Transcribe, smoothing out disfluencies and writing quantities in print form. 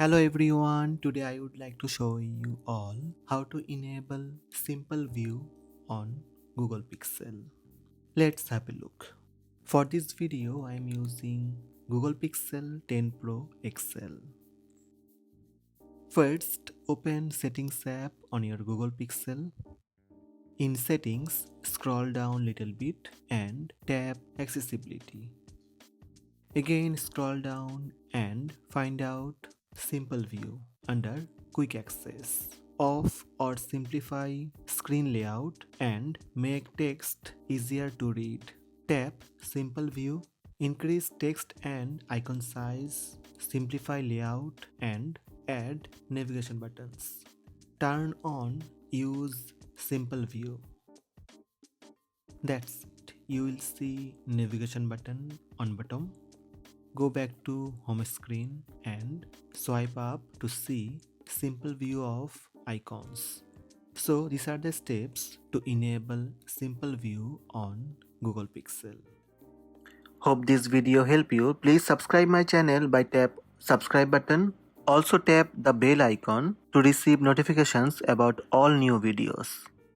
Hello everyone, today I would like to show you all how to enable simple view on Google Pixel. Let's have a look. For this video I am using Google Pixel 10 Pro XL. First, open Settings app on your Google Pixel. In Settings, scroll down little bit and tap Accessibility. Again scroll down and find out Simple View under Quick Access. Off or simplify screen layout and make text easier to read. Tap Simple View, increase text and icon size, simplify layout and add navigation buttons. Turn on Use Simple View. That's it. You will see navigation button on bottom. Go back to home screen and swipe up to see simple view of icons. So these are the steps to enable simple view on Google Pixel. Hope this video help you. Please subscribe my channel by tap subscribe button. Also tap the bell icon to receive notifications about all new videos.